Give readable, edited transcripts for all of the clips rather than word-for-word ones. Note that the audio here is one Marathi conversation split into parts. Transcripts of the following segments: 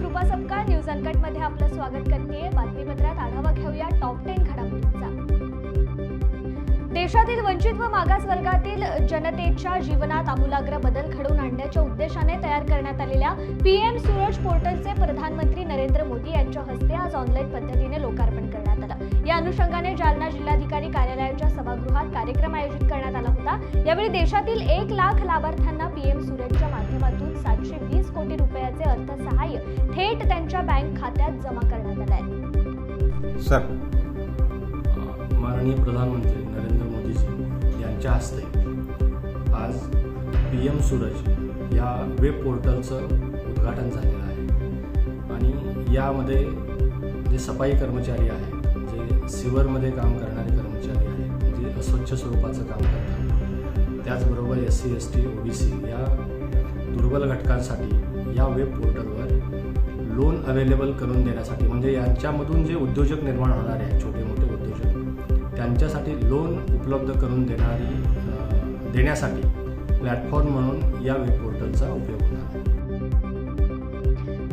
कृपा सपकाळ न्यूज अनकट मध्ये आपलं स्वागत करते। बातमीपत्रात आढावा घेऊया टॉप 10 घडामोडींचा। देशातील वंचित व मागास वर्गातील जनतेच्या जीवनात आमूलाग्र बदल घडवून आणण्याच्या उद्देशाने तयार करण्यात आलेल्या पीएम सूरज पोर्टलचे प्रधानमंत्री नरेंद्र मोदी यांच्या हस्ते आज ऑनलाईन पद्धतीने लोकार्पण करण्यात आलं। या अनुषंगाने जालना जिल्हाधिकारी कार्यालयाच्या सभागृहात कार्यक्रम आयोजित करण्यात आला होता। यावेळी देशातील 1 लाख लाभार्थ्यांना पीएम सूरजच्या माध्यमातून 720 कोटी रुपयाचे अर्थसहाय्य थेट त्यांच्या बँक खात्यात जमा करण्यात आले आहे। सर, माननीय प्रधानमंत्री नरेंद्र मोदीजी यांच्या हस्ते आज पीएम सूरज या वेब पोर्टलचं उद्घाटन झालेलं आहे आणि यामध्ये जे सफाई कर्मचारी आहेत, जे सिवरमध्ये काम करणारे कर्मचारी आहेत, जे अस्वच्छ स्वरूपाचं काम करतात, त्याचबरोबर SC ST OBC या दुर्बल घटकांसाठी या वेब पोर्टलवर लोन अवेलेबल करून देण्यासाठी, म्हणजे यांच्यामधून जे उद्योजक निर्माण होणारे आहेत, छोटे मोठे उद्योजक, त्यांच्यासाठी लोन उपलब्ध करून देण्यासाठी प्लॅटफॉर्म म्हणून या वेब पोर्टलचा उपयोग होणार आहे।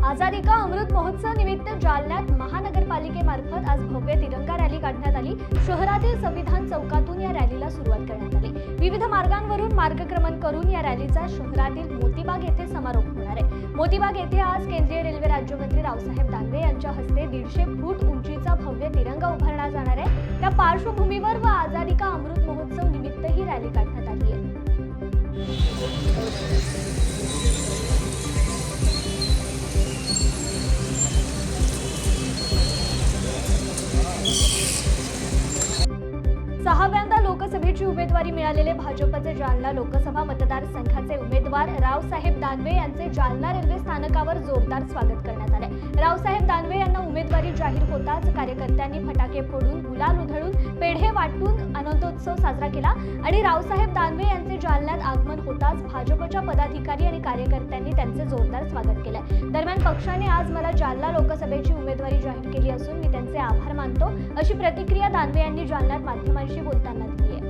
आझादी का अमृत महोत्सव निमित्त जालन्यात महानगरपालिकेमार्फत आज भव्य तिरंगा रॅली काढण्यात आली। शहरातील संविधान चौकातून या रॅलीला सुरुवात करण्यात आली। विविध मार्गांवरून मार्गक्रमण करून या रॅलीचा शहरातील मोतीबाग येथे समारोप होणार आहे। मोतीबाग येथे आज केंद्रीय रेल्वे राज्यमंत्री रावसाहेब दानवे यांच्या हस्ते 150 फूट उंचीचा भव्य तिरंगा उभारण्यात जाणार आहे। त्या पार्श्वभूमीवर व आझादी का अमृत महोत्सव निमित्त ही रॅली काढण्यात आली आहे। सहाव्यांदा लोकसभेची उमेदवारी मिळालेले भाजपचे जालना लोकसभा मतदारसंघाचे उमेदवार रावसाहेब दानवे यांचे जालना रेल्वे स्थानकावर जोरदार स्वागत करण्यात आले। रावसाहेब दानवे यांना उमेदवारी जाहीर होताच कार्यकर्त्यांनी फटाके फोडून, गुलाल उधळून, पेढे वाटून आनंदोत्सव साजरा केला आणि रावसाहेब दानवे यांचे जालन्यात आगमन होताच भाजपच्या पदाधिकारी आणि कार्यकर्त्यांनी त्यांचे जोरदार स्वागत केले। दरम्यान पक्षाने आज मला जालना लोकसभेची उमेदवारी जाहीर केली असून मी त्यांचे आभार मानतो, अशी प्रतिक्रिया दानवे यांनी जालन्यात माध्यमांशी बोलताना दिली आहे।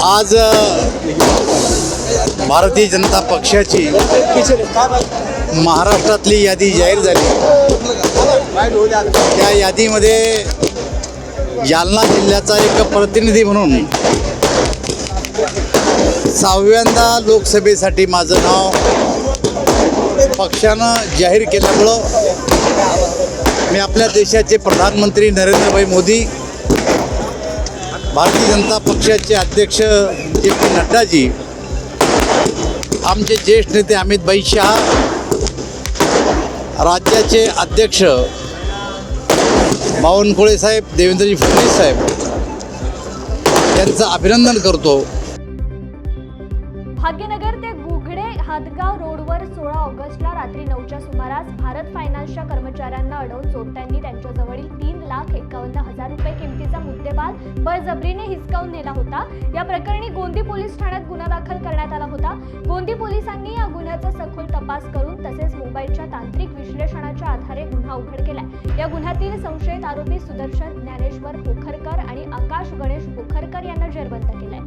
आज भारतीय जनता पक्षाची महाराष्ट्रातली यादी जाहीर झाली। त्या यादीमध्ये जालना जिल्ह्याचा एक प्रतिनिधी म्हणून 6व्यांदा लोकसभेसाठी माझं नाव पक्षानं जाहीर केल्यामुळं मी आपल्या देशाचे प्रधानमंत्री नरेंद्रभाई मोदी, भारतीय जनता पक्षाचे अध्यक्ष JP नड्डाजी, आमचे ज्येष्ठ नेते अमितभाई शहा, राज्याचे अध्यक्ष बावनकुळे साहेब, देवेंद्रजी फडणवीस साहेब यांचं अभिनंदन करतो। भाग्यनगर ते गुगडे हादगाव रोडवर 16 ऑगस्टला रात्री 9च्या सुमारास भारत फायनान्सच्या कर्मचाऱ्यांना अडवून चोरट्यांनी त्यांच्याजवळील 3,51,000 रुपये किमतीचा मुद्देमाल बळजबरीने हिसकावून नेला होता। या प्रकरणी गोंदी पोलीस ठाण्यात गुन्हा दाखल करण्यात आला होता। गोंदी पोलिसांनी या गुन्ह्याचा सखोल तपास करून तसेच मोबाईलच्या तांत्रिक विश्लेषणाच्या आधारे गुन्हा उघड केलाय। या गुन्ह्यातील संशयित आरोपी सुदर्शन ज्ञानेश्वर पोखरकर आणि आकाश गणेश पोखरकर यांना जेरबंद केलाय।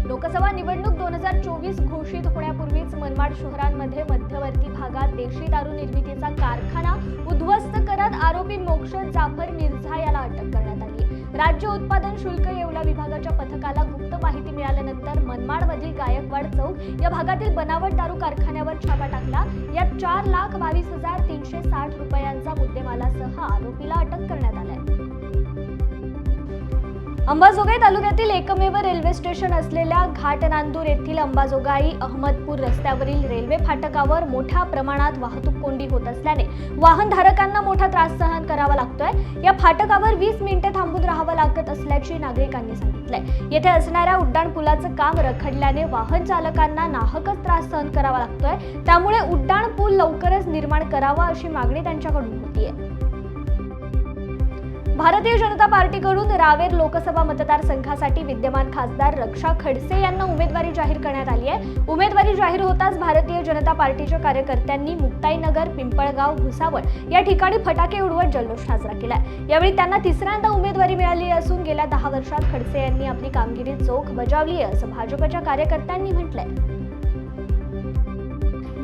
लोकसभा निवडणूक 2024 घोषित होण्यापूर्वीच मनमाड शहरांमध्ये मध्यवर्ती भागात देशी दारू निर्मितीचा कारखाना उद्ध्वस्त करत आरोपी मोक्षद जाफर मिर्झा याला अटक करण्यात आली। राज्य उत्पादन शुल्क येवला विभागाच्या पथकाला गुप्त माहिती मिळाल्यानंतर मनमाडमधील गायकवाड चौक या भागातील बनावट दारू कारखान्यावर छापा टाकला। यात 4,22,360 रुपयांचा मुद्देमालासह आरोपीला अटक करण्यात आली आहे। अंबाजोगाई तालुक्यातील एकमेव रेल्वे स्टेशन असलेल्या घाटनांदूर येथील अंबाजोगाई अहमदपूर रस्त्यावरील रेल्वे फाटकावर मोठ्या प्रमाणात वाहतूक कोंडी होत असल्याने वाहनधारकांना मोठा त्रास सहन करावा लागतोय। या फाटकावर 20 मिनिटे थांबून राहावं लागत असल्याची नागरिकांनी सांगितलंय। येथे असणाऱ्या उड्डाण पुलाचं काम रखडल्याने वाहन चालकांना नाहकच त्रास सहन करावा लागतोय। त्यामुळे उड्डाण पूल लवकरच निर्माण करावा अशी मागणी त्यांच्याकडून होतीये। भारतीय जनता पार्टीकडून रावेर लोकसभा मतदारसंघासाठी विद्यमान खासदार रक्षा खडसे यांना उमेदवारी जाहीर करण्यात आली आहे. उमेदवारी जाहीर होताच भारतीय जनता पार्टीच्या कार्यकर्त्यांनी मुक्ताईनगर, पिंपळगाव, भुसावळ या ठिकाणी फटाके उडवत जल्लोष साजरा केला. यावेळी त्यांना तिसऱ्यांदा उमेदवारी मिळाली असून गेल्या 10 वर्षात खडसे यांनी आपली कामगिरी चोख बजावली आहे असं भाजपच्या कार्यकर्त्यांनी म्हटलंय.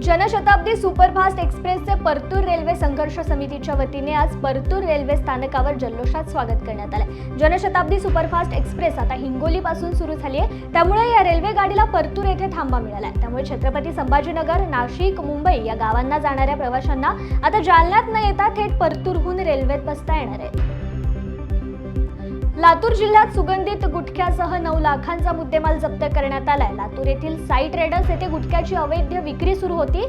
जनशताब्दी सुपरफास्ट एक्सप्रेसचे परतूर रेल्वे संघर्ष समितीच्या वतीने आज परतूर रेल्वे स्थानकावर जल्लोषात स्वागत करण्यात आले. जनशताब्दी सुपरफास्ट एक्सप्रेस आता हिंगोली पासून सुरू झाली आहे, त्यामुळे या रेल्वे गाडीला परतूर येथे थांबा मिळाला आहे. त्यामुळे छत्रपती संभाजीनगर, नाशिक, मुंबई या गावांना जाणाऱ्या प्रवाशांना आता जालन्यात न येता थेट परतूरहून रेल्वेत बसता येणार आहे. लातूर जिल्ह्यात सुगंधित गुटख्यासह 9 लाखांचा मुद्देमाल जप्त करण्यात आलाय. लातूर येथील साई ट्रेडर्स येथे गुटख्याची अवैध विक्री सुरू होती.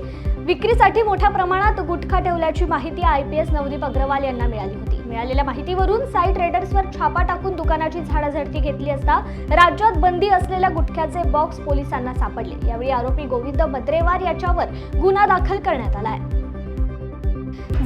विक्रीसाठी मोठ्या प्रमाणात गुटखा ठेवल्याची माहिती IPS नवदीप अग्रवाल यांना मिळाली होती. मिळालेल्या माहितीवरून साई ट्रेडर्सवर छापा टाकून दुकानाची झाडाझडती घेतली असता राज्यात बंदी असलेल्या गुटख्याचे बॉक्स पोलिसांना सापडले. यावेळी आरोपी गोविंद मद्रेवार याच्यावर गुन्हा दाखल करण्यात आलाय.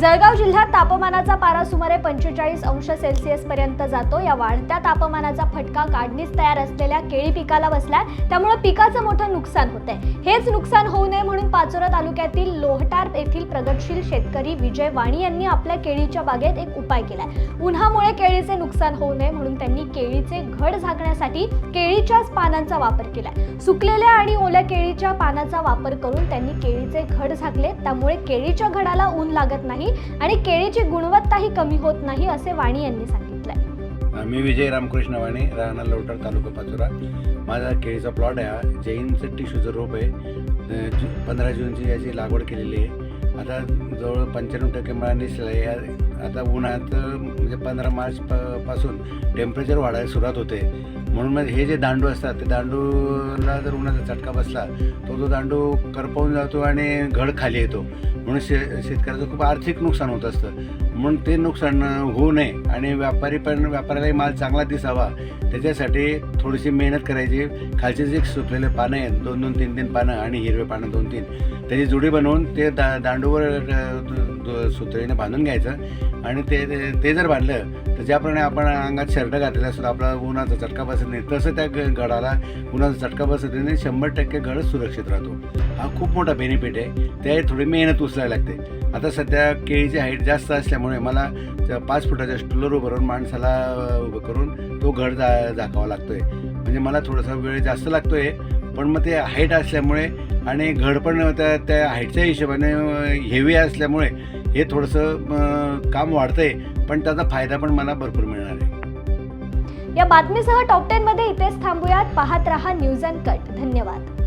जळगाव जिल्ह्यात तापमानाचा पारा सुमारे 45 अंश सेल्सिअस पर्यंत जातो. या वाढत्या तापमानाचा फटका काढणीस तयार असलेल्या केळी पिकाला बसलाय, त्यामुळे पिकाचं मोठं नुकसान होतंय. हेच नुकसान होऊ नये म्हणून पाचोरा तालुक्यातील लोहटार येथील प्रगतशील शेतकरी विजय वाणी यांनी आपल्या केळीच्या बागेत एक उपाय केलाय. उन्हामुळे केळीचे नुकसान होऊ नये म्हणून त्यांनी केळीचे घड झाकण्यासाठी केळीच्याच पानांचा वापर केलाय. सुकलेल्या आणि ओल्या केळीच्या पानाचा वापर करून त्यांनी केळीचे घड झाकले. त्यामुळे केळीच्या घडाला ऊन लागत नाही आणि केळीची गुणवत्ताही कमी होत नाही असे वाणी यांनी सांगितलंय. मी विजय रामकृष्ण वाणी, राहणार लोटर, तालुका पाचोरा. माझा केळीचा प्लॉट आहे. जैनचं टिशूचं रोप आहे. 15 जूनची याची लागवड केलेली आहे. आता जवळ 95% मला निसलं आहे. आता उन्हात म्हणजे 15 मार्च पासून टेम्परेचर वाढायला सुरुवात होते. म्हणून मग हे जे दांडू असतात ते दांडूला जर उन्हाचा चटका बसला तो दांडू करपवून जातो आणि घड खाली येतो. म्हणून शेतकऱ्याचं खूप आर्थिक नुकसान होत असतं. म्हणून ते नुकसान होऊ नये आणि व्यापाऱ्यालाही माल चांगला दिसावा त्याच्यासाठी थोडीशी मेहनत करायची. खालचे जे सुकलेले पानं आहेत 2-2, 3-3 पानं आणि हिरवे पानं 2-3 त्याची जुडी बनवून ते दांडूवर सुतळीने बांधून घ्यायचं आणि ते जर बांधलं तर ज्याप्रमाणे आपण अंगात शर्ट घातलेला असतो आपला उन्हाचा चटका बसत नाही, तसं त्या घडाला उन्हाचा चटका बसत नाही. 100% घड सुरक्षित राहतो. हा खूप मोठा बेनिफिट आहे. त्याही थोडी मेहनत उचलायला लागते. आता सध्या केळीची हाईट जास्त असल्यामुळे मला 5 फुटाच्या स्टूलवर उभं करून माणसाला उभं करून तो घड झाकावा लागतो आहे. म्हणजे मला थोडासा वेळ जास्त लागतो आहे, पण मग ते हाईट असल्यामुळे आणि घड पण त्या हाईटच्या हिशोबाने हेवी असल्यामुळे हे थोडंसं काम वाढतं आहे, पण त्याचा फायदा पण मला भरपूर मिळणार आहे. या बातमीसह टॉप 10 मध्ये इथेच थांबूयात. पाहत रहा न्यूज अँड कट. धन्यवाद.